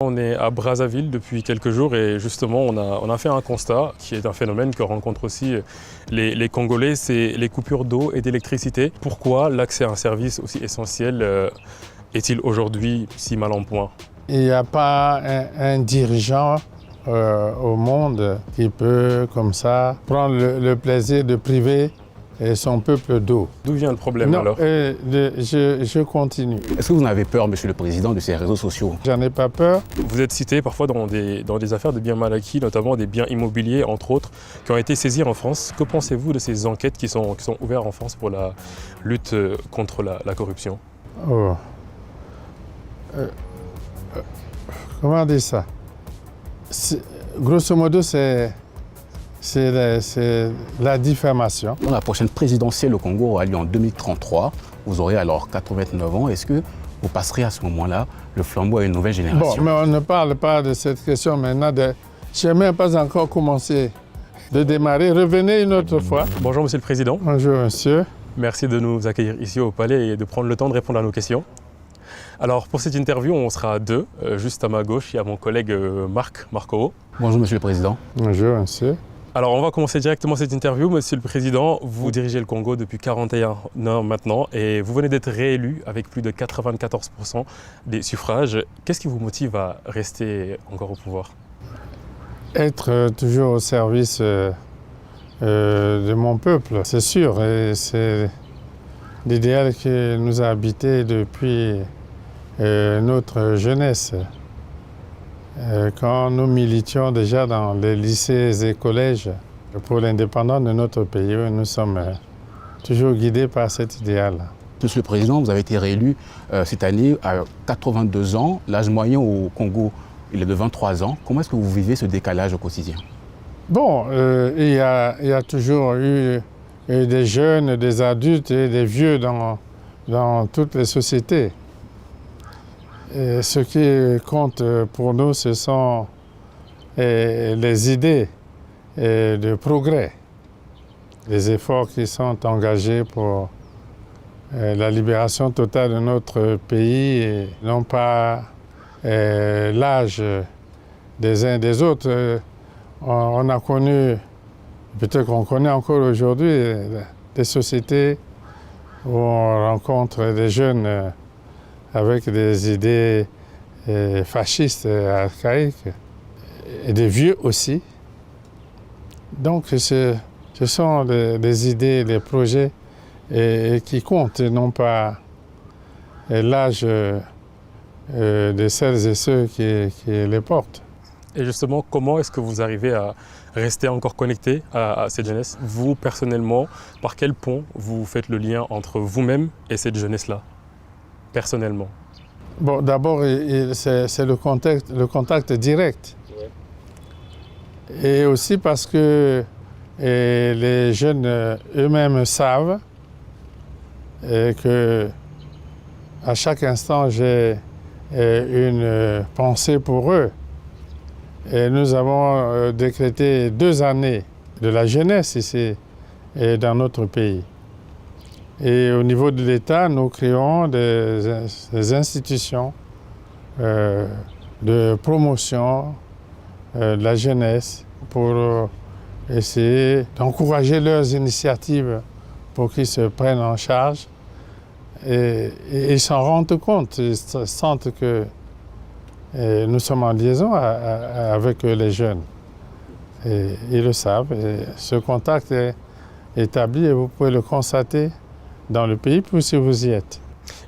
On est à Brazzaville depuis quelques jours et justement on a fait un constat qui est un phénomène que rencontrent aussi les Congolais, c'est les coupures d'eau et d'électricité. Pourquoi l'accès à un service aussi essentiel est-il aujourd'hui si mal en point? Il n'y a pas un dirigeant au monde qui peut comme ça prendre le plaisir de priver son peuple d'eau. D'où vient le problème alors? Je continue. Est-ce que vous n'avez peur, Monsieur le Président, de ces réseaux sociaux? J'en ai pas peur. Vous êtes cité parfois dans des affaires de biens mal acquis, notamment des biens immobiliers, entre autres, qui ont été saisis en France. Que pensez-vous de ces enquêtes qui sont ouvertes en France pour la lutte contre la corruption? Comment dire ça? Grosso modo, c'est la diffamation. Dans la prochaine présidentielle au Congo aura lieu en 2033. Vous aurez alors 89 ans. Est-ce que vous passerez à ce moment-là le flambeau à une nouvelle génération? Bon, mais on ne parle pas de cette question maintenant. Je n'ai même pas encore commencé de démarrer. Revenez une autre fois. Bonjour Monsieur le Président. Bonjour Monsieur. Merci de nous accueillir ici au Palais et de prendre le temps de répondre à nos questions. Alors pour cette interview, on sera à deux. Juste à ma gauche, il y a mon collègue Marc Marco. Bonjour Monsieur le Président. Bonjour Monsieur. Alors on va commencer directement cette interview. Monsieur le Président, vous dirigez le Congo depuis 41 ans maintenant et vous venez d'être réélu avec plus de 94% des suffrages. Qu'est-ce qui vous motive à rester encore au pouvoir? Être toujours au service de mon peuple, c'est sûr. Et c'est l'idéal qui nous a habité depuis notre jeunesse. Quand nous militions déjà dans les lycées et collèges pour l'indépendance de notre pays, nous sommes toujours guidés par cet idéal. Monsieur le Président, vous avez été réélu cette année à 82 ans. L'âge moyen au Congo, il est de 23 ans. Comment est-ce que vous vivez ce décalage au quotidien? Bon, il y a toujours eu des jeunes, des adultes et des vieux dans toutes les sociétés. Et ce qui compte pour nous, ce sont les idées de progrès, les efforts qui sont engagés pour la libération totale de notre pays et non pas l'âge des uns des autres. On a connu, peut-être qu'on connaît encore aujourd'hui, des sociétés où on rencontre des jeunes avec des idées fascistes, archaïques, et des vieux aussi. Donc ce sont des idées, des projets qui comptent, et non pas l'âge de celles et ceux qui les portent. Et justement, comment est-ce que vous arrivez à rester encore connecté à cette jeunesse? Vous, personnellement, par quel pont vous faites le lien entre vous-même et cette jeunesse-là, personnellement? Bon, d'abord, c'est le contact direct. Ouais. Et aussi parce que les jeunes eux-mêmes savent que à chaque instant, j'ai une pensée pour eux. Et nous avons décrété 2 années de la jeunesse ici et dans notre pays. Et au niveau de l'État, nous créons des institutions de promotion de la jeunesse pour essayer d'encourager leurs initiatives pour qu'ils se prennent en charge. Et ils s'en rendent compte, ils sentent que nous sommes en liaison avec les jeunes. Et ils le savent. Et ce contact est établi et vous pouvez le constater dans le pays, puis si vous y êtes.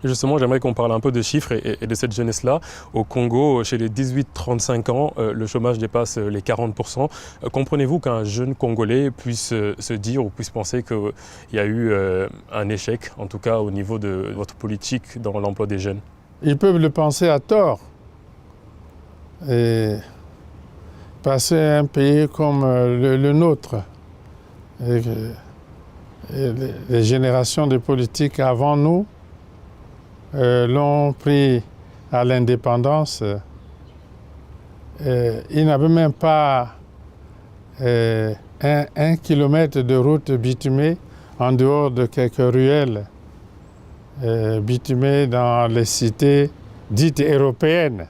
Et justement, j'aimerais qu'on parle un peu de chiffres et de cette jeunesse-là. Au Congo, chez les 18-35 ans, le chômage dépasse les 40%. Comprenez-vous qu'un jeune Congolais puisse se dire ou puisse penser qu'il y a eu un échec, en tout cas au niveau de votre politique dans l'emploi des jeunes? Ils peuvent le penser à tort. Et passer un pays comme le nôtre, et les générations de politiques avant nous l'ont pris à l'indépendance. Ils n'avaient même pas 1 kilomètre de route bitumée en dehors de quelques ruelles bitumées dans les cités dites européennes.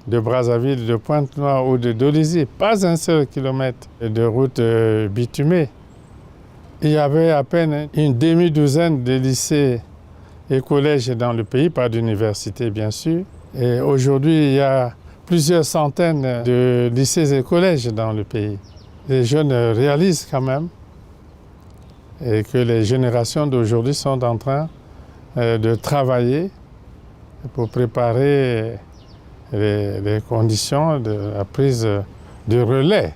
de Brazzaville, de Pointe-Noire ou de Dolisie, pas un seul kilomètre de route bitumée. Il y avait à peine une demi-douzaine de lycées et collèges dans le pays, pas d'université bien sûr. Et aujourd'hui, il y a plusieurs centaines de lycées et collèges dans le pays. Les jeunes réalisent quand même et que les générations d'aujourd'hui sont en train de travailler pour préparer les conditions de la prise de relais.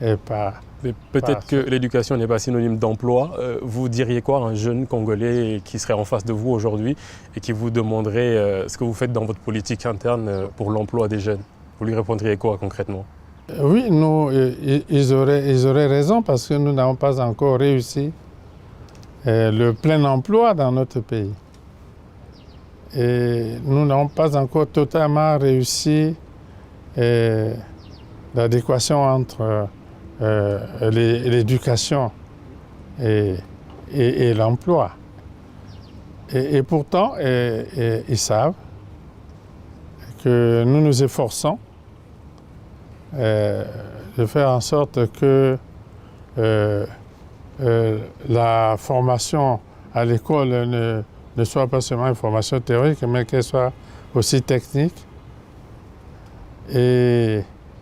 Et pas, Mais peut-être que l'éducation n'est pas synonyme d'emploi. Vous diriez quoi à un jeune Congolais qui serait en face de vous aujourd'hui et qui vous demanderait ce que vous faites dans votre politique interne pour l'emploi des jeunes? Vous lui répondriez quoi concrètement? Oui, ils auraient raison parce que nous n'avons pas encore réussi le plein emploi dans notre pays. Et nous n'avons pas encore totalement réussi l'adéquation entre l'éducation et l'emploi. Et pourtant, ils savent que nous nous efforçons de faire en sorte que la formation à l'école ne soit pas seulement une formation théorique, mais qu'elle soit aussi technique. Et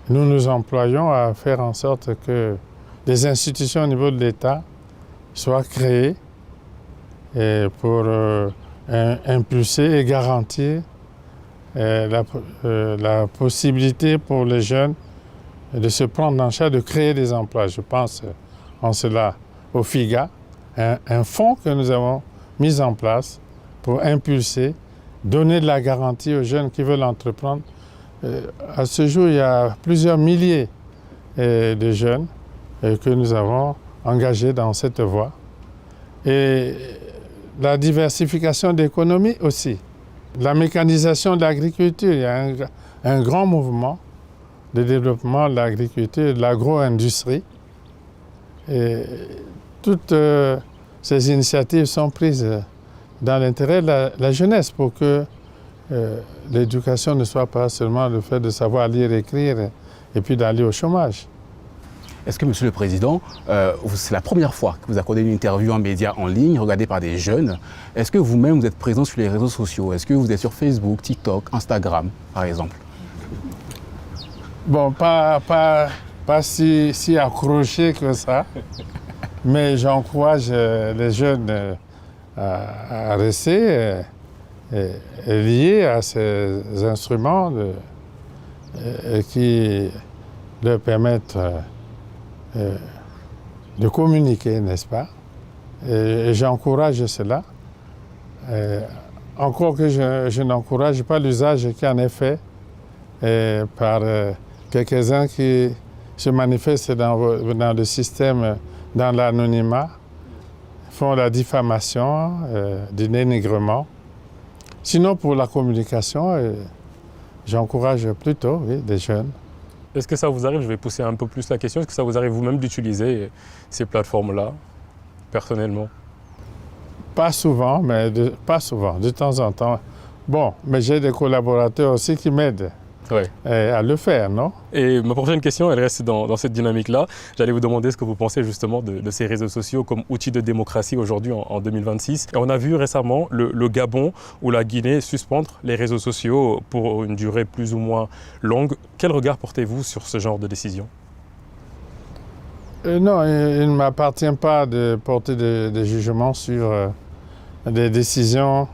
nous nous employons à faire en sorte que des institutions au niveau de l'État soient créées pour impulser et garantir la possibilité pour les jeunes de se prendre en charge, de créer des emplois. Je pense en cela au FIGA, un fonds que nous avons mis en place pour impulser, donner de la garantie aux jeunes qui veulent entreprendre. À ce jour, il y a plusieurs milliers de jeunes que nous avons engagés dans cette voie. Et la diversification de l'économie aussi. La mécanisation de l'agriculture, il y a un grand mouvement de développement de l'agriculture et de l'agro-industrie. Et toutes ces initiatives sont prises dans l'intérêt de la jeunesse pour que l'éducation ne soit pas seulement le fait de savoir lire et écrire et puis d'aller au chômage. Est-ce que, Monsieur le Président, c'est la première fois que vous accordez une interview en médias en ligne, regardée par des jeunes? Est-ce que vous-même, vous êtes présent sur les réseaux sociaux? Est-ce que vous êtes sur Facebook, TikTok, Instagram, par exemple? Bon, pas si accroché que ça, mais j'encourage les jeunes à rester liés à ces instruments qui leur permettent de communiquer, n'est-ce pas? Et j'encourage cela. Encore que je n'encourage pas l'usage qui en est fait par quelques-uns qui se manifestent dans le système, dans l'anonymat, font la diffamation, du dénigrement. Sinon, pour la communication, j'encourage plutôt des jeunes. Est-ce que ça vous arrive, je vais pousser un peu plus la question, est-ce que ça vous arrive vous-même d'utiliser ces plateformes-là, personnellement? Pas souvent, de temps en temps. Bon, mais j'ai des collaborateurs aussi qui m'aident à le faire, non? Et ma prochaine question, elle reste dans cette dynamique-là. J'allais vous demander ce que vous pensez justement de ces réseaux sociaux comme outil de démocratie aujourd'hui en 2026. Et on a vu récemment le Gabon ou la Guinée suspendre les réseaux sociaux pour une durée plus ou moins longue. Quel regard portez-vous sur ce genre de décision? Non, il ne m'appartient pas de porter des jugements sur des décisions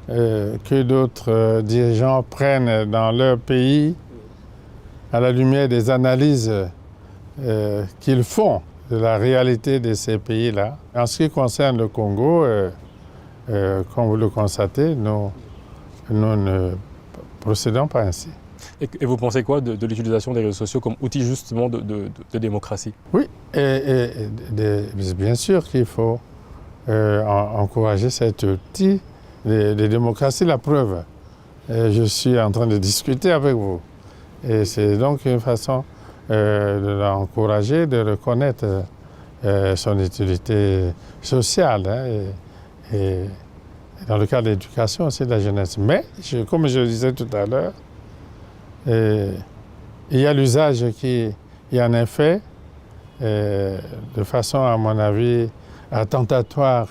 que d'autres dirigeants prennent dans leur pays à la lumière des analyses qu'ils font de la réalité de ces pays-là. En ce qui concerne le Congo, comme vous le constatez, nous ne procédons pas ainsi. Et vous pensez quoi de l'utilisation des réseaux sociaux comme outil justement de démocratie? Oui, bien sûr qu'il faut encourager cet outil de démocratie. La preuve, je suis en train de discuter avec vous. Et c'est donc une façon de l'encourager, de reconnaître son utilité sociale. Et dans le cadre de l'éducation aussi de la jeunesse. Mais, comme je le disais tout à l'heure, Et il y a l'usage qui en est fait de façon, à mon avis, attentatoire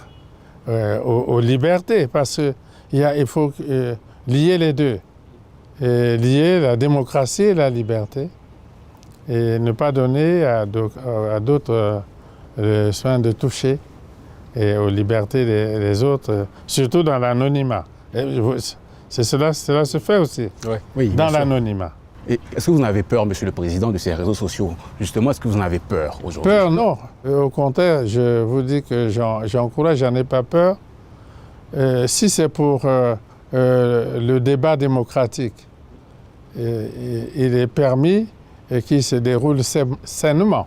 aux libertés, parce qu'il faut lier les deux, et lier la démocratie et la liberté, et ne pas donner à d'autres le soin de toucher et aux libertés des autres, surtout dans l'anonymat. Cela se fait aussi, oui, dans l'anonymat. Et est-ce que vous en avez peur, Monsieur le Président, de ces réseaux sociaux? Justement, est-ce que vous en avez peur aujourd'hui? Peur, non. Au contraire, je vous dis que j'encourage, j'en ai pas peur. Si c'est pour le débat démocratique, il est permis et qu'il se déroule sainement.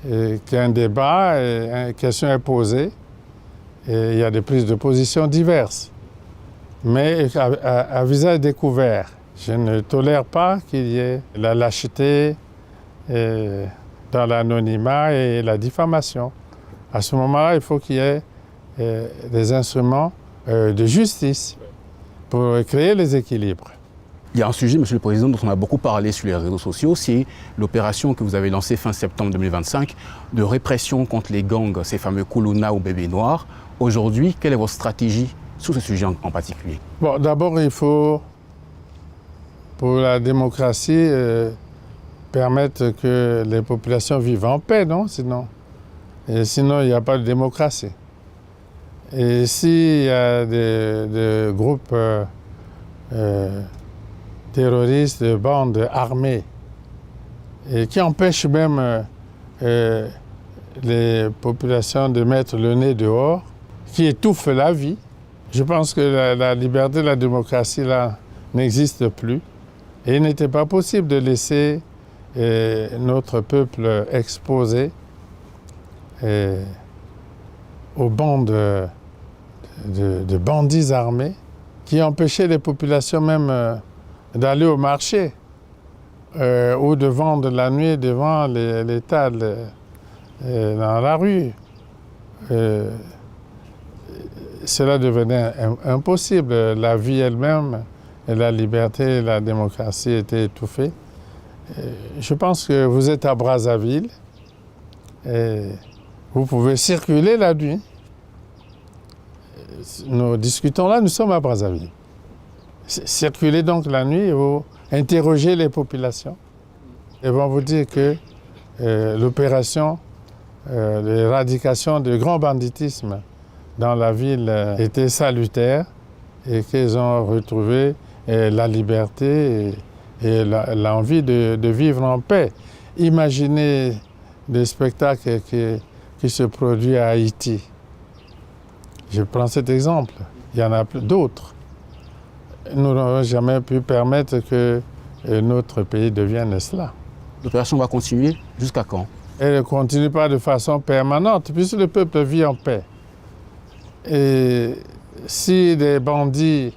Qu'il y a un débat, une question est posée, et il y a des prises de position diverses. Mais à visage découvert. Je ne tolère pas qu'il y ait la lâcheté dans l'anonymat et la diffamation. À ce moment-là, il faut qu'il y ait des instruments de justice pour créer les équilibres. Il y a un sujet, Monsieur le Président, dont on a beaucoup parlé sur les réseaux sociaux, c'est l'opération que vous avez lancée fin septembre 2025 de répression contre les gangs, ces fameux Koulouna ou Bébés Noirs. Aujourd'hui, quelle est votre stratégie sur ce sujet en particulier? Bon, d'abord, il faut, pour la démocratie, permettre que les populations vivent en paix, non? Sinon, il n'y a pas de démocratie. Et s'il y a des groupes terroristes, de bandes armées, et qui empêchent même les populations de mettre le nez dehors, qui étouffent la vie, je pense que la liberté, la démocratie, là, n'existe plus. Et il n'était pas possible de laisser notre peuple exposé aux bandes de bandits armés qui empêchaient les populations même d'aller au marché ou de vendre la nuit devant les tables dans la rue. Cela devenait impossible. La vie elle-même, et la liberté et la démocratie étaient étouffées. Je pense que vous êtes à Brazzaville et vous pouvez circuler la nuit. Nous discutons là, nous sommes à Brazzaville. Circulez donc la nuit et vous interrogez les populations. Ils vont vous dire que l'opération d'éradication du grand banditisme dans la ville était salutaire et qu'ils ont retrouvé la liberté et l'envie de vivre en paix. Imaginez des spectacles qui se produisent à Haïti. Je prends cet exemple. Il y en a d'autres. Nous n'avons jamais pu permettre que notre pays devienne cela. L'opération va continuer jusqu'à quand? Elle ne continue pas de façon permanente, puisque le peuple vit en paix. Et si des bandits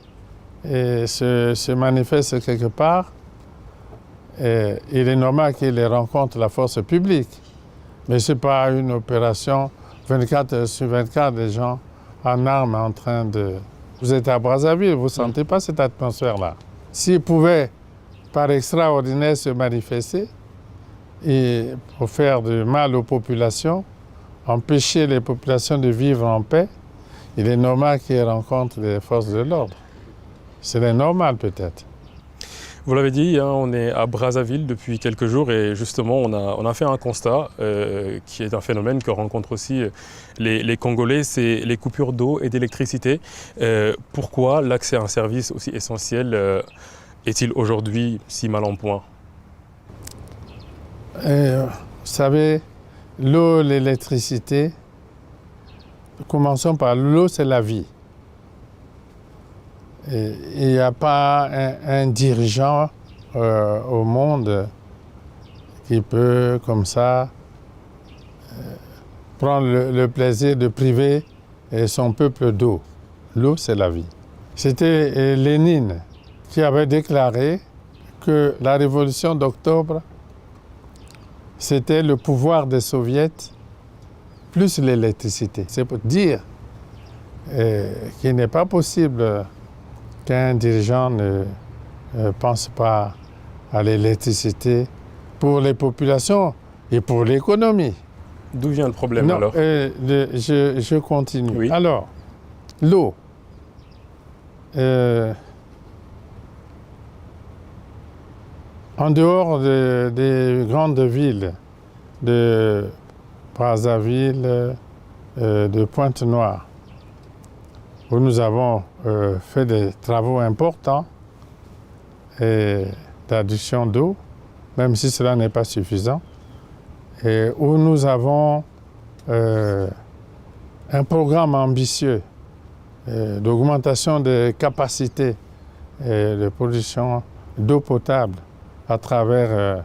se manifestent quelque part, il est normal qu'ils rencontrent la force publique. Mais ce n'est pas une opération 24 heures sur 24, des gens en armes en train de... Vous êtes à Brazzaville, vous ne sentez pas cette atmosphère-là. S'ils pouvaient, par extraordinaire, se manifester et pour faire du mal aux populations, empêcher les populations de vivre en paix, il est normal qu'ils rencontrent les forces de l'ordre. C'est normal peut-être. Vous l'avez dit, on est à Brazzaville depuis quelques jours et justement on a fait un constat qui est un phénomène que rencontrent aussi les Congolais, c'est les coupures d'eau et d'électricité. Pourquoi l'accès à un service aussi essentiel est-il aujourd'hui si mal en point? Vous savez, l'eau, l'électricité, commençons par l'eau, c'est la vie. Il n'y a pas un dirigeant au monde qui peut, comme ça, prendre le plaisir de priver son peuple d'eau. L'eau, c'est la vie. C'était Lénine qui avait déclaré que la révolution d'octobre, c'était le pouvoir des soviets plus l'électricité. C'est pour dire qu'il n'est pas possible qu'un dirigeant ne pense pas à l'électricité pour les populations et pour l'économie. D'où vient le problème Non, alors? je continue. Oui. Alors, l'eau. En dehors des grandes villes de Brazzaville, de Pointe-Noire, où nous avons fait des travaux importants d'adduction d'eau, même si cela n'est pas suffisant, et où nous avons un programme ambitieux d'augmentation des capacités de production d'eau potable à travers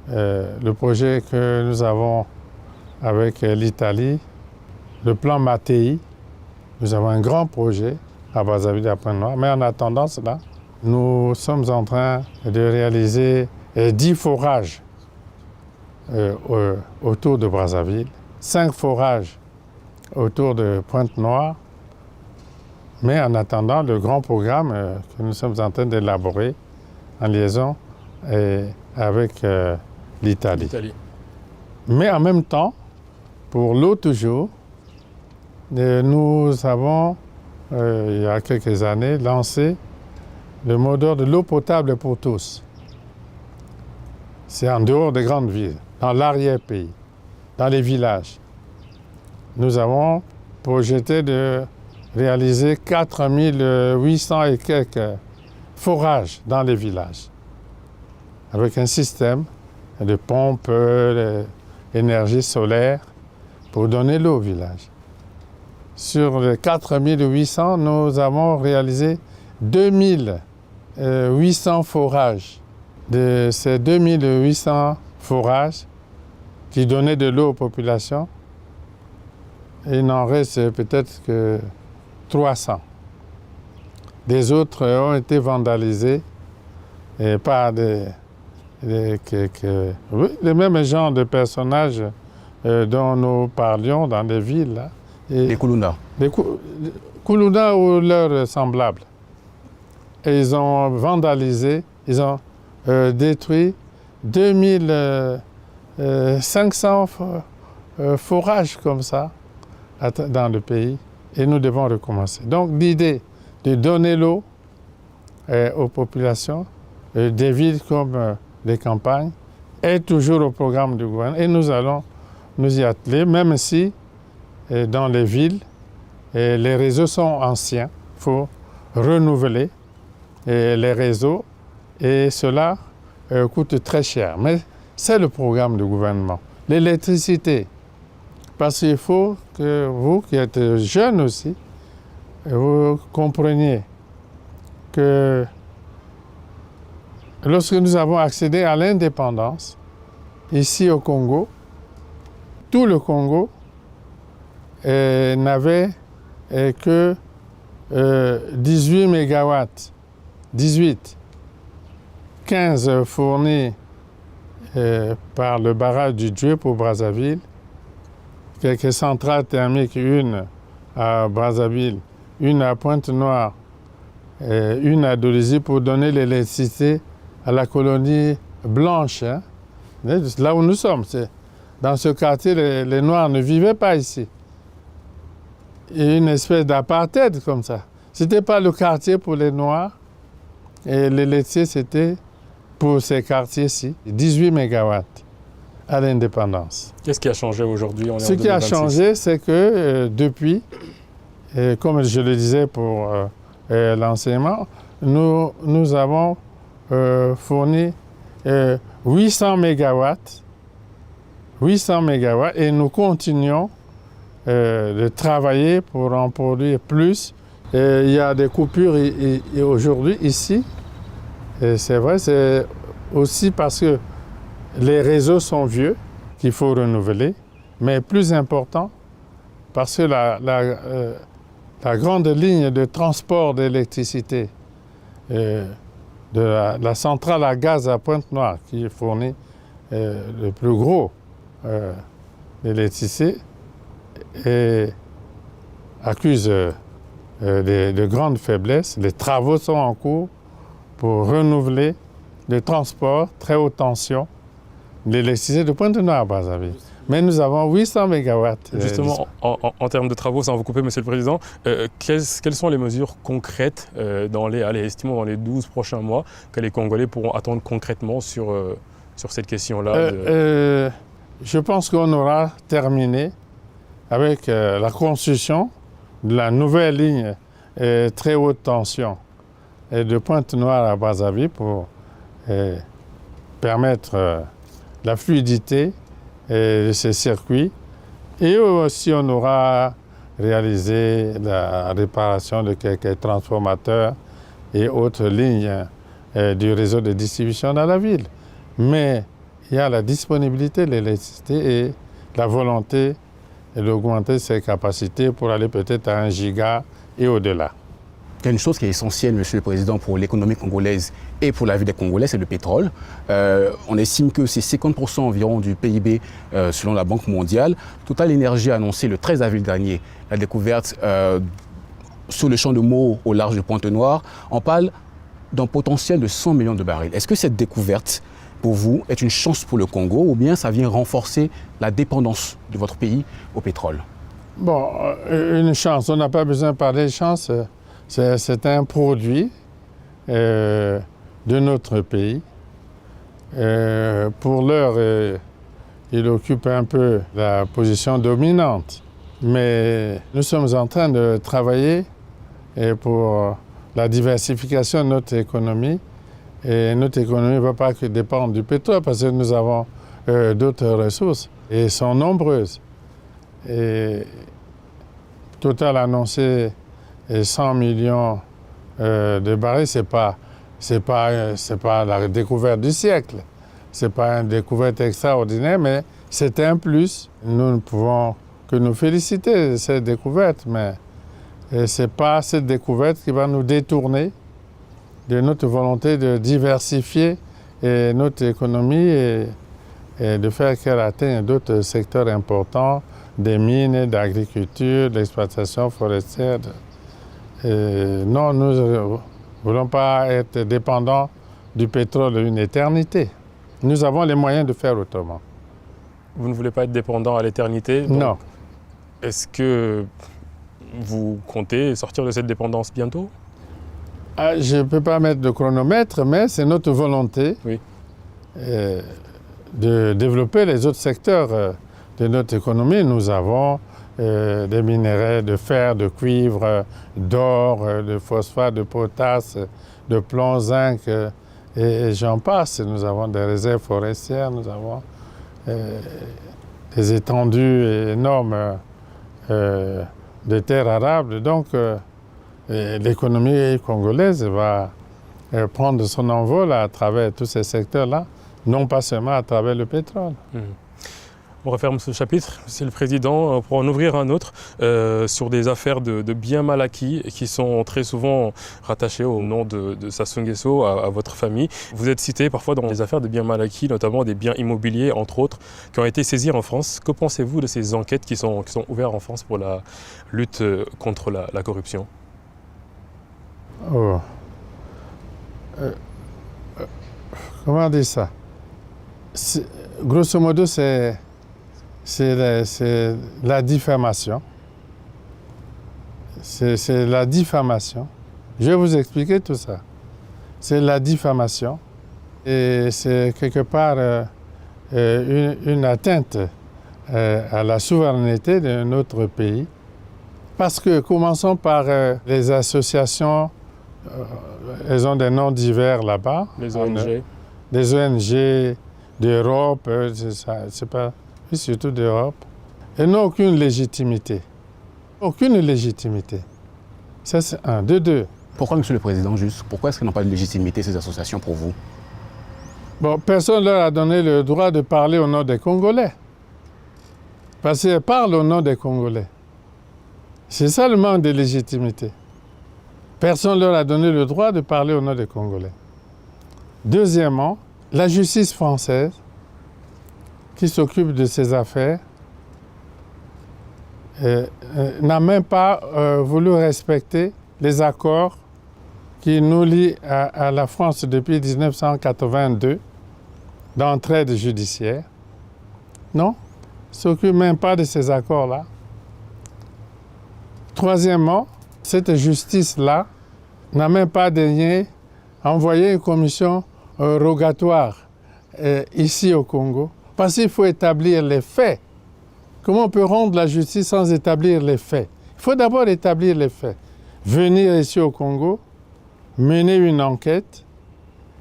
le projet que nous avons avec l'Italie, le plan Mattei. Nous avons un grand projet à Brazzaville et à Pointe-Noire, mais en attendant cela, nous sommes en train de réaliser 10 forages autour de Brazzaville, 5 forages autour de Pointe-Noire, mais en attendant le grand programme que nous sommes en train d'élaborer en liaison avec l'Italie. L'Italie. Mais en même temps, pour l'eau toujours, nous avons, il y a quelques années, lancé le moteur de l'eau potable pour tous. C'est en dehors des grandes villes, dans l'arrière-pays, dans les villages. Nous avons projeté de réaliser 4800 et quelques forages dans les villages, avec un système de pompes, d'énergie solaire pour donner l'eau au village. Sur les 4800, nous avons réalisé 2800 forages. De ces 2800 forages qui donnaient de l'eau aux populations, il n'en reste peut-être que 300. Les autres ont été vandalisés par les mêmes genres de personnages dont nous parlions dans les villes. Là. Les Kuluna. Les Kuluna ou leurs semblables. Et ils ont vandalisé, ils ont détruit 2500 forages comme ça dans le pays. Et nous devons recommencer. Donc l'idée de donner l'eau aux populations des villes comme les campagnes est toujours au programme du gouvernement. Et nous allons nous y atteler, même si dans les villes, les réseaux sont anciens. Il faut renouveler les réseaux et cela coûte très cher. Mais c'est le programme du gouvernement. L'électricité, parce qu'il faut que vous, qui êtes jeunes aussi, vous compreniez que lorsque nous avons accédé à l'indépendance, ici au Congo, tout le Congo n'avait que 18 mégawatts, 15 fournis par le barrage du Djoué pour Brazzaville, quelques centrales thermiques, une à Brazzaville, une à Pointe-Noire, une à Dolisie pour donner l'électricité à la colonie blanche, hein, là où nous sommes. Dans ce quartier, les Noirs ne vivaient pas ici. Il y a une espèce d'apartheid comme ça. Ce n'était pas le quartier pour les Noirs et l'électricité, c'était pour ces quartiers-ci, 18 mégawatts à l'indépendance. Qu'est-ce qui a changé aujourd'hui? Ce qui a changé, c'est que depuis, comme je le disais pour l'enseignement, nous avons fourni 800 mégawatts et nous continuons de travailler pour en produire plus. Il y a des coupures aujourd'hui ici. Et c'est vrai, c'est aussi parce que les réseaux sont vieux qu'il faut renouveler, mais plus important, parce que la grande ligne de transport d'électricité de la centrale à gaz à Pointe-Noire, qui fournit le plus gros d'électricité, accuse de grandes faiblesses. Les travaux sont en cours pour renouveler le transport très haute tension de l'électricité de Pointe-Noire à Brazzaville. Mais nous avons 800 MW. Justement, en termes de travaux, sans vous couper, Monsieur le Président, quelles sont les mesures concrètes estimons dans les 12 prochains mois que les Congolais pourront attendre concrètement sur cette question-là Je pense qu'on aura terminé avec la construction de la nouvelle ligne très haute tension de Pointe-Noire à Brazzaville pour permettre la fluidité de ces circuits. Et aussi, on aura réalisé la réparation de quelques transformateurs et autres lignes du réseau de distribution dans la ville. Mais il y a la disponibilité de l'électricité et la volonté d'augmenter ses capacités pour aller peut-être à 1 giga et au-delà. Il y a une chose qui est essentielle, Monsieur le Président, pour l'économie congolaise et pour la vie des Congolais, c'est le pétrole. On estime que c'est 50% environ du PIB selon la Banque mondiale. Total Energy a annoncé le 13 avril dernier la découverte sur le champ de Moho au large de Pointe-Noire. On parle d'un potentiel de 100 millions de barils. Est-ce que cette découverte, pour vous, est une chance pour le Congo ou bien ça vient renforcer la dépendance de votre pays au pétrole? Bon, une chance, on n'a pas besoin de parler de chance. C'est un produit de notre pays. Pour l'heure, il occupe un peu la position dominante. Mais nous sommes en train de travailler pour la diversification de notre économie. Et notre économie ne va pas que dépendre du pétrole parce que nous avons d'autres ressources et elles sont nombreuses. Et Total a annoncé 100 millions de barils, c'est pas la découverte du siècle. C'est pas une découverte extraordinaire, mais c'est un plus. Nous ne pouvons que nous féliciter de cette découverte, mais c'est pas cette découverte qui va nous détourner de notre volonté de diversifier notre économie et de faire qu'elle atteigne d'autres secteurs importants, des mines, d'agriculture, d'exploitation forestière. Non, nous ne voulons pas être dépendants du pétrole une éternité. Nous avons les moyens de faire autrement. Vous ne voulez pas être dépendant à l'éternité? Non. Est-ce que vous comptez sortir de cette dépendance bientôt? Je ne peux pas mettre de chronomètre, mais c'est notre volonté de développer les autres secteurs de notre économie. Nous avons des minerais de fer, de cuivre, d'or, de phosphate, de potasse, de plomb, zinc, et j'en passe. Nous avons des réserves forestières, nous avons des étendues énormes de terres arables. Donc, l'économie congolaise va prendre son envol à travers tous ces secteurs-là, non pas seulement à travers le pétrole. On referme ce chapitre, Monsieur le Président, pour en ouvrir un autre sur des affaires de biens mal acquis qui sont très souvent rattachés au nom de Sassou Nguesso, à votre famille. Vous êtes cité parfois dans des affaires de biens mal acquis, notamment des biens immobiliers, entre autres, qui ont été saisis en France. Que pensez-vous de ces enquêtes qui sont ouvertes en France pour la lutte contre la corruption? Comment dire ça? Grosso modo, c'est la diffamation. C'est la diffamation. Je vais vous expliquer tout ça. C'est la diffamation et c'est quelque part une atteinte à la souveraineté de notre pays. Parce que, commençons par les associations, elles ont des noms divers là-bas. Les ONG. Des ONG d'Europe, c'est pas, surtout d'Europe. Elles n'ont aucune légitimité. Aucune légitimité. Ça, c'est un. De deux. Pourquoi, Monsieur le Président, juste? Pourquoi est-ce qu'elles n'ont pas de légitimité, ces associations, pour vous? Bon, personne ne leur a donné le droit de parler au nom des Congolais. Parce qu'elles parlent au nom des Congolais. C'est ça le manque de légitimité. Personne ne leur a donné le droit de parler au nom des Congolais. Deuxièmement, la justice française, qui s'occupe de ces affaires, n'a même pas voulu respecter les accords qui nous lie à la France depuis 1982 d'entraide judiciaire. Non, ne s'occupe même pas de ces accords-là. Troisièmement, cette justice-là n'a même pas daigné envoyer une commission rogatoire ici au Congo, parce qu'il faut établir les faits. Comment on peut rendre la justice sans établir les faits? Il faut d'abord établir les faits. Venir ici au Congo, mener une enquête,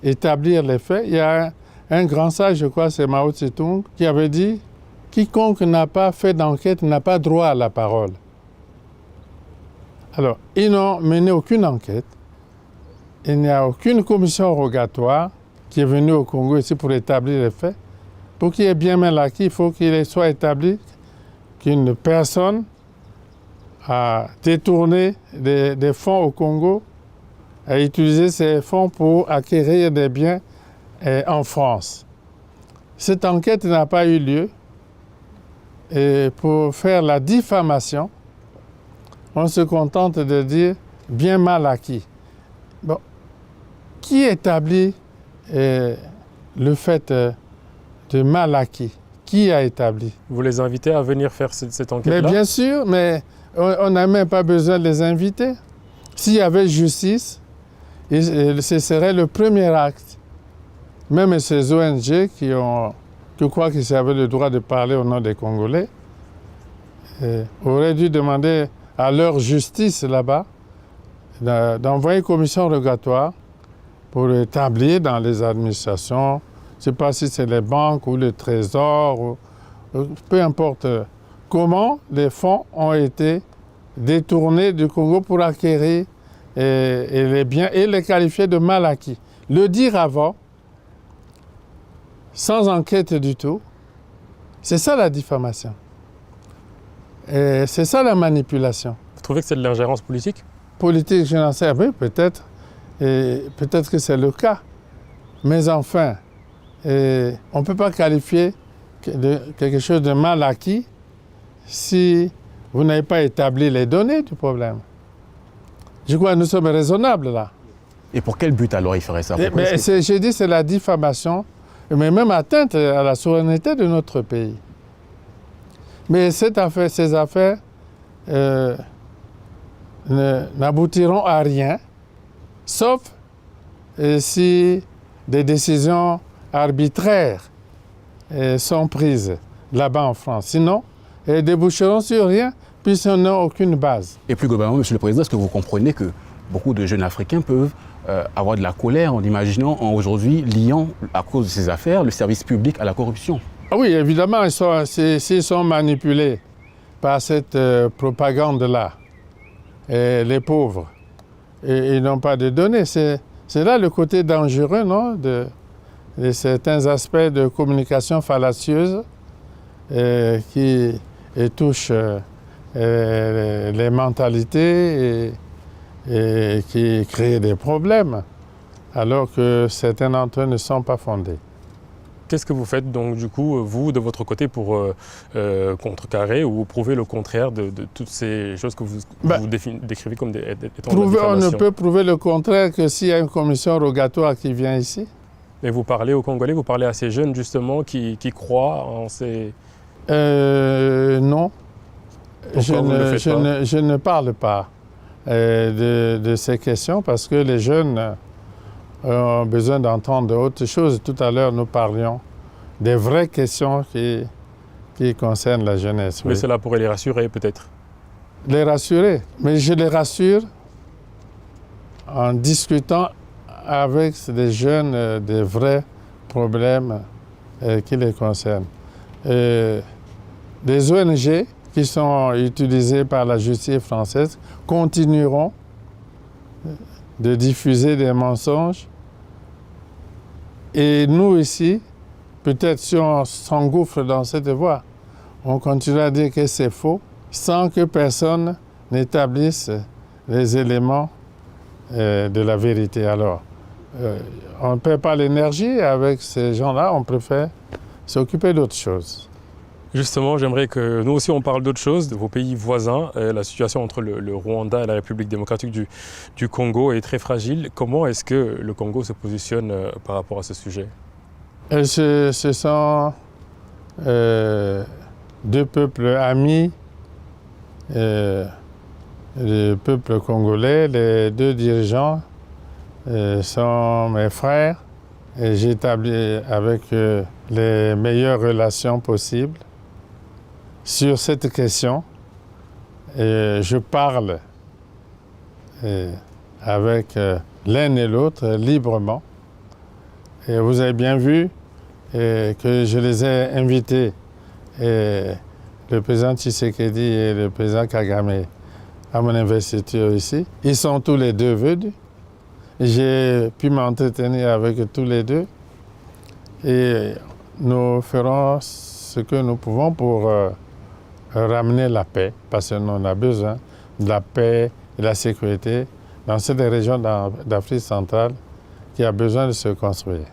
établir les faits. Il y a un grand sage, je crois, c'est Mao Tse-tung, qui avait dit « Quiconque n'a pas fait d'enquête n'a pas droit à la parole ». Alors, ils n'ont mené aucune enquête. Il n'y a aucune commission rogatoire qui est venue au Congo ici pour établir les faits. Pour qu'il y ait bien mal acquis, il faut qu'il soit établi qu'une personne a détourné des fonds au Congo, a utilisé ces fonds pour acquérir des biens en France. Cette enquête n'a pas eu lieu. Et pour faire la diffamation, on se contente de dire bien mal acquis. Bon, qui établit le fait de mal acquis? Qui a établi? Vous les invitez à venir faire cette enquête-là? Mais bien sûr, mais on n'a même pas besoin de les inviter. S'il y avait justice, ce serait le premier acte. Même ces ONG qui ont, je crois qu'ils avaient le droit de parler au nom des Congolais, auraient dû demander à leur justice là-bas d'envoyer une commission rogatoire pour établir dans les administrations, je ne sais pas si c'est les banques ou le trésor, ou peu importe, comment les fonds ont été détournés du Congo pour acquérir les biens et les qualifier de mal acquis. Le dire avant, sans enquête du tout, c'est ça la diffamation. Et c'est ça la manipulation. Vous trouvez que c'est de l'ingérence politique? Politique, je n'en sais rien, peut-être. Et peut-être que c'est le cas. Mais enfin, on ne peut pas qualifier quelque chose de mal acquis si vous n'avez pas établi les données du problème. Je crois que nous sommes raisonnables là. Et pour quel but alors il ferait ça? J'ai dit c'est la diffamation, mais même atteinte à la souveraineté de notre pays. Mais ces affaires n'aboutiront à rien, sauf si des décisions arbitraires sont prises là-bas en France. Sinon, elles déboucheront sur rien, puisqu'on n'a aucune base. Et plus globalement, Monsieur le Président, est-ce que vous comprenez que beaucoup de jeunes Africains peuvent avoir de la colère en imaginant, aujourd'hui, liant, à cause de ces affaires, le service public à la corruption? Ah oui, évidemment, s'ils sont manipulés par cette propagande-là, les pauvres, ils n'ont pas de données. C'est là le côté dangereux, non, de certains aspects de communication fallacieuse qui touchent les mentalités et qui créent des problèmes, alors que certains d'entre eux ne sont pas fondés. Qu'est-ce que vous faites donc du coup, vous, de votre côté, pour contrecarrer ou prouver le contraire de toutes ces choses que vous décrivez comme étant de la diffamation? On ne peut prouver le contraire que s'il y a une commission rogatoire qui vient ici. Et vous parlez aux Congolais, vous parlez à ces jeunes justement qui croient en ces... Non. Je ne parle pas de ces questions parce que les jeunes ont besoin d'entendre d'autres choses. Tout à l'heure, nous parlions des vraies questions qui concernent la jeunesse. Mais oui. cela pourrait les rassurer peut-être? Les rassurer. Mais je les rassure en discutant avec des jeunes des vrais problèmes qui les concernent. Des ONG qui sont utilisées par la justice française continueront de diffuser des mensonges. Et nous ici, peut-être si on s'engouffre dans cette voie, on continuera à dire que c'est faux sans que personne n'établisse les éléments de la vérité. Alors, on ne perd pas l'énergie avec ces gens-là, on préfère s'occuper d'autre chose. Justement, j'aimerais que nous aussi on parle d'autre chose, de vos pays voisins. La situation entre le Rwanda et la République démocratique du Congo est très fragile. Comment est-ce que le Congo se positionne par rapport à ce sujet? Ce sont deux peuples amis, le peuple congolais. Les deux dirigeants sont mes frères et j'ai établi avec eux les meilleures relations possibles. Sur cette question, je parle avec l'un et l'autre librement. Et vous avez bien vu que je les ai invités, le président Tshisekedi et le président Kagame, à mon investiture ici. Ils sont tous les deux venus. J'ai pu m'entretenir avec tous les deux. Et nous ferons ce que nous pouvons pour ramener la paix, parce que nous on a besoin de la paix et de la sécurité dans cette région d'Afrique centrale qui a besoin de se construire.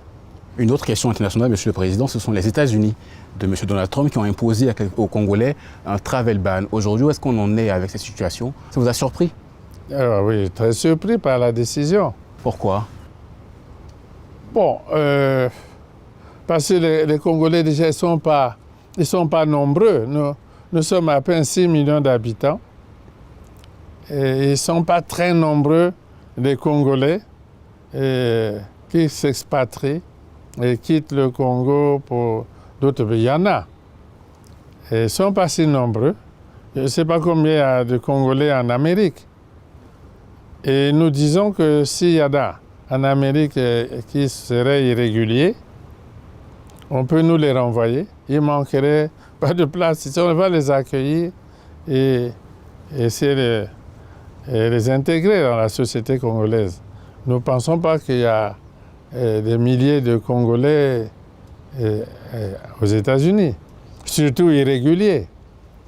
Une autre question internationale, Monsieur le Président, ce sont les États-Unis de M. Donald Trump qui ont imposé aux Congolais un travel ban. Aujourd'hui, où est-ce qu'on en est avec cette situation? Ça vous a surpris? Oui, très surpris par la décision. Pourquoi? Bon, parce que les Congolais déjà ils sont pas nombreux. Nous sommes à peine 6 millions d'habitants. Et ils ne sont pas très nombreux, les Congolais, qui s'expatrient et quittent le Congo pour d'autres pays. Il y en a. Et ils ne sont pas si nombreux. Je ne sais pas combien il y a de Congolais en Amérique. Et nous disons que s'il y en a en Amérique qui seraient irréguliers, on peut nous les renvoyer. Il ne manquerait pas de place. Si on va les accueillir et essayer de les intégrer dans la société congolaise. Nous ne pensons pas qu'il y a des milliers de Congolais aux États-Unis, surtout irréguliers.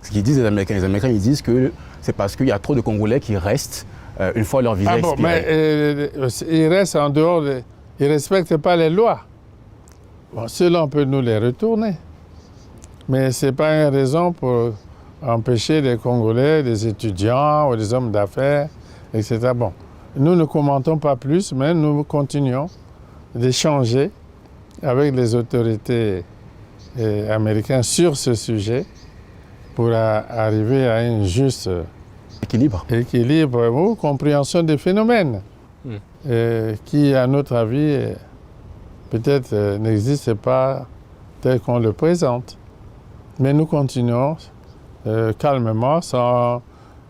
Ce qu'ils disent les Américains ils disent que c'est parce qu'il y a trop de Congolais qui restent une fois leur visa expiré. Mais ils restent en dehors, ils ne respectent pas les lois. Bon, cela, on peut nous les retourner. Mais ce n'est pas une raison pour empêcher les Congolais, des étudiants ou des hommes d'affaires, etc. Bon, nous ne commentons pas plus, mais nous continuons d'échanger avec les autorités américaines sur ce sujet pour arriver à une juste équilibre ou compréhension des phénomènes qui, à notre avis, peut-être n'existent pas tel qu'on le présente. Mais nous continuons calmement, sans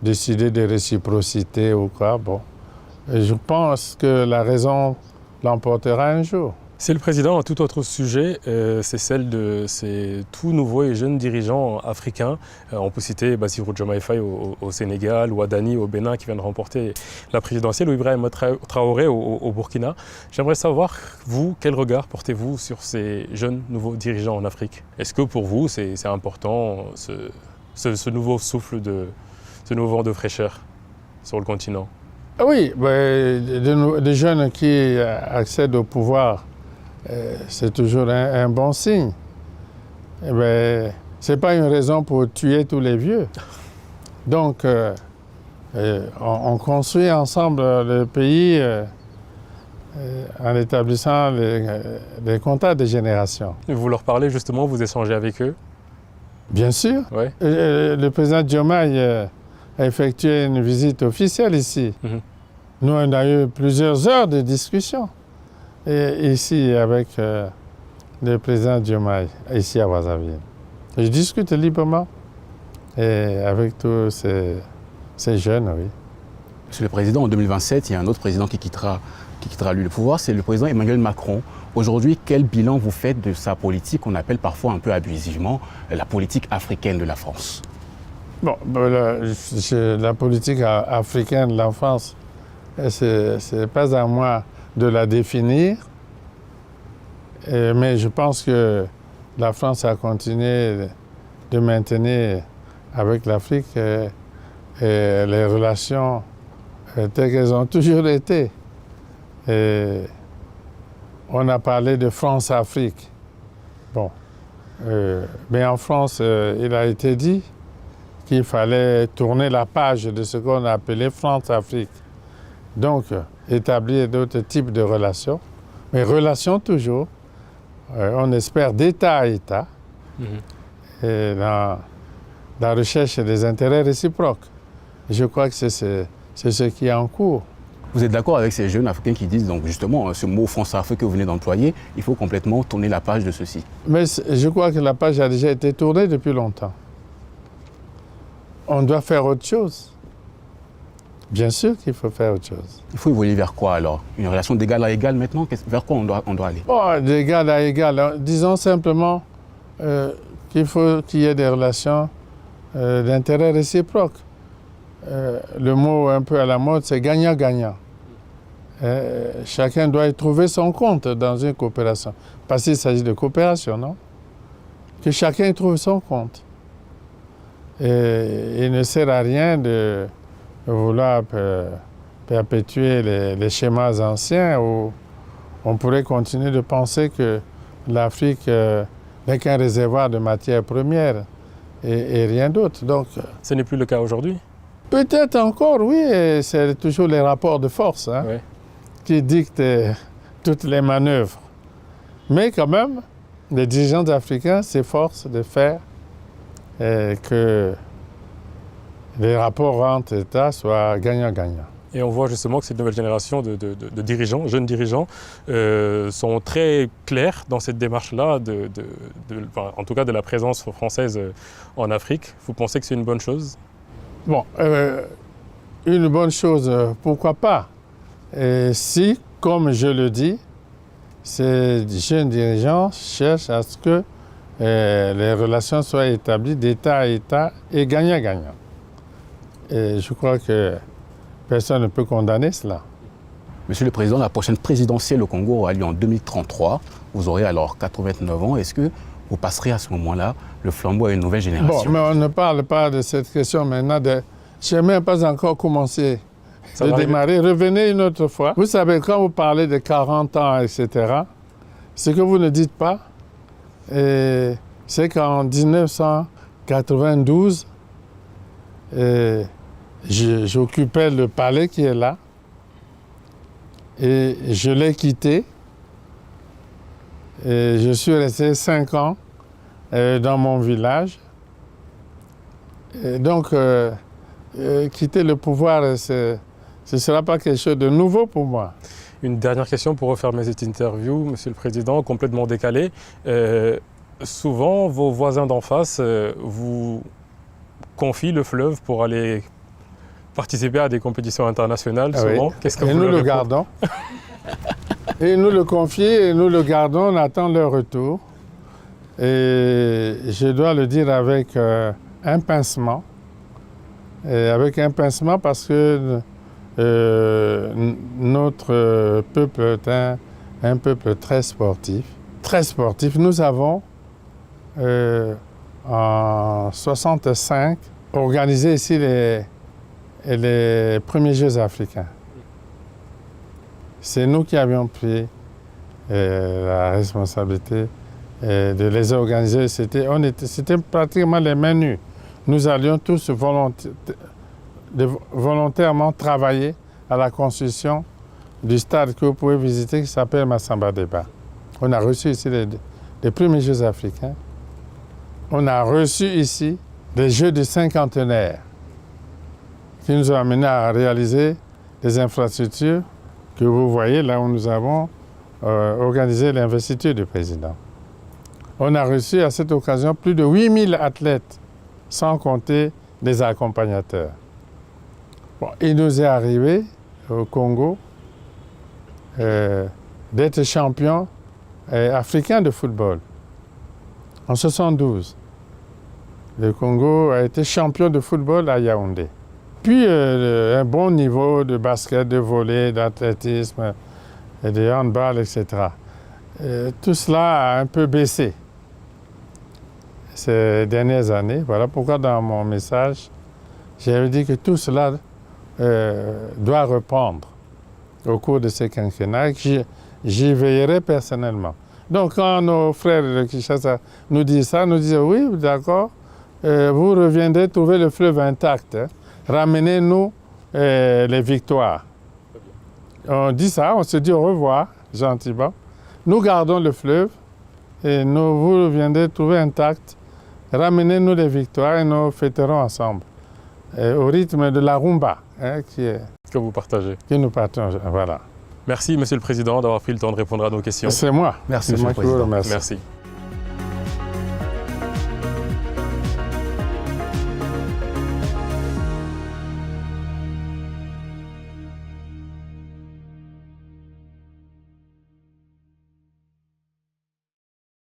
décider de réciprocité ou quoi. Bon, et je pense que la raison l'emportera un jour. C'est le président, un tout autre sujet, c'est celle de ces tout nouveaux et jeunes dirigeants africains. On peut citer Bassirou Diomaye Faye au Sénégal, ou Adani au Bénin qui vient de remporter la présidentielle, ou Ibrahima Traoré au Burkina. J'aimerais savoir, vous, quel regard portez-vous sur ces jeunes nouveaux dirigeants en Afrique? Est-ce que pour vous, c'est important ce nouveau souffle, ce nouveau vent de fraîcheur sur le continent? Oui, des jeunes qui accèdent au pouvoir, c'est toujours un bon signe. Ce n'est pas une raison pour tuer tous les vieux. Donc, on construit ensemble le pays en établissant des contacts de génération. Vous leur parlez justement, vous échangez avec eux? Bien sûr. Ouais. Le président Diomaye a effectué une visite officielle ici. Mm-hmm. Nous, on a eu plusieurs heures de discussion ici avec le président Diomaye, ici à Brazzaville. Je discute librement avec tous ces jeunes, oui. Monsieur le Président, en 2027, il y a un autre président qui quittera lui le pouvoir, c'est le président Emmanuel Macron. Aujourd'hui, quel bilan vous faites de sa politique qu'on appelle parfois un peu abusivement la politique africaine de la France? Bon, la politique africaine de la France, ce n'est pas à moi de la définir, mais je pense que la France a continué de maintenir avec l'Afrique les relations telles qu'elles ont toujours été. Et on a parlé de France-Afrique. Bon, Mais en France, il a été dit qu'il fallait tourner la page de ce qu'on a appelé France-Afrique. Donc, établir d'autres types de relations, mais relations toujours, on espère, d'État à État, et dans la recherche des intérêts réciproques. Je crois que c'est ce qui est en cours. Vous êtes d'accord avec ces jeunes Africains qui disent, donc justement, ce mot France-Afrique que vous venez d'employer, il faut complètement tourner la page de ceci? Mais je crois que la page a déjà été tournée depuis longtemps. On doit faire autre chose. Bien sûr qu'il faut faire autre chose. Il faut évoluer vers quoi alors? Une relation d'égal à égal maintenant? Vers quoi on doit aller? Oh, d'égal à égal. Disons simplement qu'il faut qu'il y ait des relations d'intérêt réciproque. Le mot un peu à la mode, c'est gagnant-gagnant. Chacun doit y trouver son compte dans une coopération. Parce qu'il s'agit de coopération, non? Que chacun y trouve son compte. Et il ne sert à rien de vouloir perpétuer les schémas anciens où on pourrait continuer de penser que l'Afrique n'est qu'un réservoir de matières premières et rien d'autre. Donc, Ce n'est plus le cas aujourd'hui? peut-être encore, oui, et c'est toujours les rapports de force Oui. qui dictent toutes les manœuvres. Mais quand même, les dirigeants africains s'efforcent de faire que les rapports entre États soient gagnant-gagnant. Et on voit justement que cette nouvelle génération de dirigeants, jeunes dirigeants, sont très clairs dans cette démarche-là, enfin, en tout cas de la présence française en Afrique. Vous pensez que c'est une bonne chose? Bon, une bonne chose, pourquoi pas? Et si, comme je le dis, ces jeunes dirigeants cherchent à ce que les relations soient établies d'État à État et gagnant-gagnant. Et je crois que personne ne peut condamner cela. Monsieur le Président, la prochaine présidentielle au Congo aura lieu en 2033. Vous aurez alors 89 ans. Est-ce que vous passerez à ce moment-là le flambeau à une nouvelle génération? Bon, mais on ne parle pas de cette question maintenant. Je n'ai même pas encore commencé de démarrer. Revenez une autre fois. Vous savez, quand vous parlez de 40 ans, etc., ce que vous ne dites pas, c'est qu'en 1992, j'occupais le palais qui est là et je l'ai quitté. Et je suis resté 5 ans dans mon village. Et donc, quitter le pouvoir, ce ne sera pas quelque chose de nouveau pour moi. Une dernière question pour refermer cette interview, Monsieur le Président, complètement décalée. Souvent, vos voisins d'en face vous confient le fleuve pour aller participer à des compétitions internationales, souvent. Oui. Qu'est-ce que et vous nous leur le répondez? gardons. Et nous le confions et nous le gardons, on attend leur retour. Et je dois le dire avec un pincement. Et avec un pincement parce que notre peuple est un peuple très sportif. Très sportif. Nous avons, en 1965, organisé ici les premiers Jeux africains. C'est nous qui avions pris la responsabilité de les organiser. C'était pratiquement les mains nues. Nous allions tous volontairement travailler à la construction du stade que vous pouvez visiter qui s'appelle Massamba Deba. On a reçu ici les premiers Jeux africains. On a reçu ici des Jeux du cinquantenaire qui nous ont amenés à réaliser des infrastructures que vous voyez là où nous avons organisé l'investiture du président. On a reçu à cette occasion plus de 8000 athlètes, sans compter les accompagnateurs. Bon, il nous est arrivé au Congo d'être champion africain de football. En 1972, le Congo a été champion de football à Yaoundé. Puis un bon niveau de basket, de volley, d'athlétisme, et de handball, etc. Tout cela a un peu baissé ces dernières années. Voilà pourquoi dans mon message, j'avais dit que tout cela doit reprendre au cours de ces quinquennats et que j'y veillerai personnellement. Donc quand nos frères de Kinshasa nous disent ça, nous disent oui, d'accord, vous reviendrez trouver le fleuve intact, hein. Ramenez-nous les victoires. On dit ça, on se dit au revoir, gentiment. Nous gardons le fleuve et vous reviendrez trouver intact. Ramenez-nous les victoires et nous fêterons ensemble. Au rythme de la rumba, hein, Que vous partagez. que nous partageons. Voilà. Merci, Monsieur le Président, d'avoir pris le temps de répondre à nos questions. C'est moi. Merci, C'est Monsieur moi le qui vous Président. remercie. Merci.